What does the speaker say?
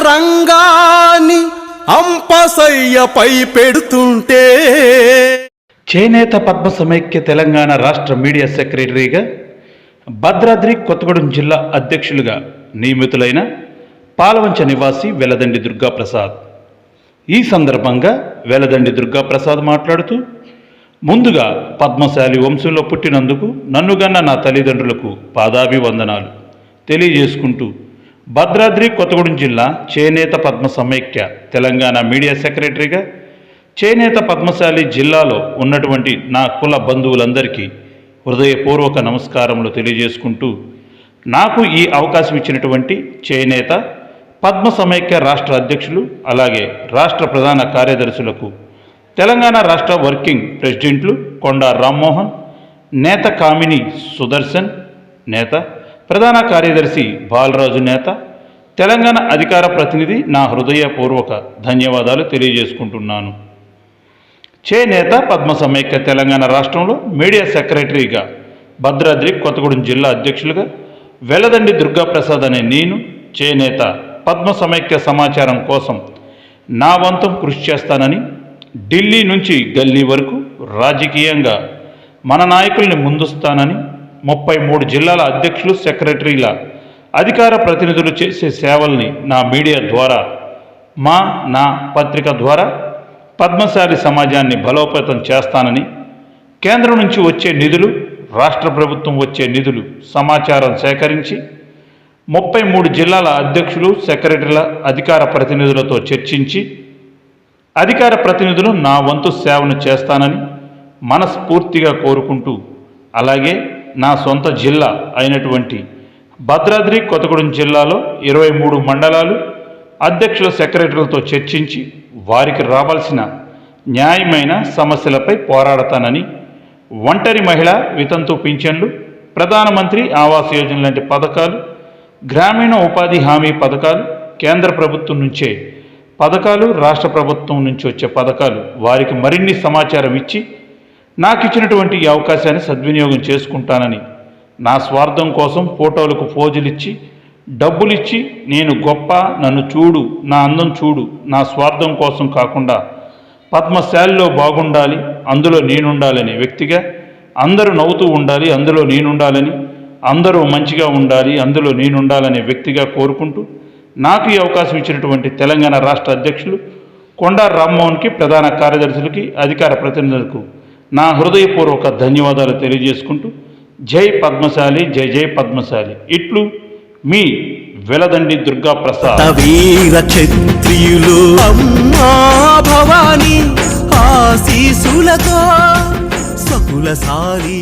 రంగాన్ని అంపసయ్యపై పెడుతుంటే చేనేత పద్మ సమైక్య తెలంగాణ రాష్ట్ర మీడియా సెక్రటరీగా భద్రాద్రి కొత్తగూడెం జిల్లా అధ్యక్షులుగా నియమితులైన పాలవంచ నివాసి వెలదండి దుర్గాప్రసాద్. ఈ సందర్భంగా వెలదండి దుర్గాప్రసాద్ మాట్లాడుతూ, ముందుగా పద్మశాలి వంశంలో పుట్టినందుకు నన్నుగన్న నా తల్లిదండ్రులకు పాదాభివందనాలు తెలియజేసుకుంటూ భద్రాద్రి కొత్తగూడెం జిల్లా చేనేత పద్మ సమైక్య తెలంగాణ మీడియా సెక్రటరీగా చేనేత పద్మశాలి జిల్లాలో ఉన్నటువంటి నా కుల బంధువులందరికీ హృదయపూర్వక నమస్కారములు తెలియజేసుకుంటూ, నాకు ఈ అవకాశం ఇచ్చినటువంటి చేనేత పద్మ సమైక్య రాష్ట్ర అధ్యక్షులు అలాగే రాష్ట్ర ప్రధాన కార్యదర్శులకు, తెలంగాణ రాష్ట్ర వర్కింగ్ ప్రెసిడెంట్లు కొండా రామ్మోహన్, నేత కామిని సుదర్శన్ నేత, ప్రధాన కార్యదర్శి బాలరాజు నేత, తెలంగాణ అధికార ప్రతినిధి నా హృదయపూర్వక ధన్యవాదాలు తెలియజేసుకుంటున్నాను. చేనేత పద్మ సమైక్య తెలంగాణ రాష్ట్రంలో మీడియా సెక్రటరీగా భద్రాద్రి కొత్తగూడెం జిల్లా అధ్యక్షులుగా వెలదండి దుర్గాప్రసాద్ అనే నేను చేనేత పద్మ సమైక్య సమాచారం కోసం నా వంతం కృషి చేస్తానని, ఢిల్లీ నుంచి గల్లీ వరకు రాజకీయంగా మన నాయకుల్ని ముందుస్తానని, 33 జిల్లాల అధ్యక్షులు సెక్రటరీల అధికార ప్రతినిధులు చేసే సేవల్ని నా మీడియా ద్వారా, నా పత్రిక ద్వారా పద్మశాలి సమాజాన్ని బలోపేతం చేస్తానని, కేంద్రం నుంచి వచ్చే నిధులు, రాష్ట్ర ప్రభుత్వం వచ్చే నిధులు సమాచారం సేకరించి 33 జిల్లాల అధ్యక్షులు సెక్రటరీల అధికార ప్రతినిధులతో చర్చించి అధికార ప్రతినిధులు నా వంతు సేవను చేస్తానని మనస్ఫూర్తిగా కోరుకుంటూ, అలాగే నా సొంత జిల్లా అయినటువంటి భద్రాద్రి కొత్తగూడెం జిల్లాలో 23 మండలాలు అధ్యక్షుల సెక్రటరీలతో చర్చించి వారికి రావాల్సిన న్యాయమైన సమస్యలపై పోరాడతానని, ఒంటరి మహిళ వితంతు పింఛన్లు, ప్రధానమంత్రి ఆవాస్ యోజన లాంటి పథకాలు, గ్రామీణ ఉపాధి హామీ పథకాలు, కేంద్ర ప్రభుత్వం నుంచే పథకాలు, రాష్ట్ర ప్రభుత్వం నుంచి వచ్చే పథకాలు వారికి మరిన్ని సమాచారం ఇచ్చి నాకు ఇచ్చినటువంటి ఈ అవకాశాన్ని సద్వినియోగం చేసుకుంటానని, నా స్వార్థం కోసం ఫోటోలకు పోజులిచ్చి డబ్బులిచ్చి నేను గొప్ప, నన్ను చూడు, నా అందం చూడు, నా స్వార్థం కోసం కాకుండా పద్మశాలిలో బాగుండాలి, అందులో నేనుండాలనే వ్యక్తిగా, అందరూ నవ్వుతూ ఉండాలి, అందులో నేనుండాలని, అందరూ మంచిగా ఉండాలి, అందులో నేనుండాలనే వ్యక్తిగా కోరుకుంటూ, నాకు ఈ అవకాశం ఇచ్చినటువంటి తెలంగాణ రాష్ట్ర అధ్యక్షులు కొండా రామ్మోహన్కి, ప్రధాన కార్యదర్శులకి, అధికార ప్రతినిధులకు నా హృదయపూర్వక ధన్యవాదాలు తెలియజేసుకుంటూ, జై పద్మశాలి, జై జై పద్మశాలి. ఇట్లు మీ వెలదండి దుర్గాప్రసాద్. వీర క్షత్రియులు అమ్మా భవాని ఆశీసులతో సకుల సారి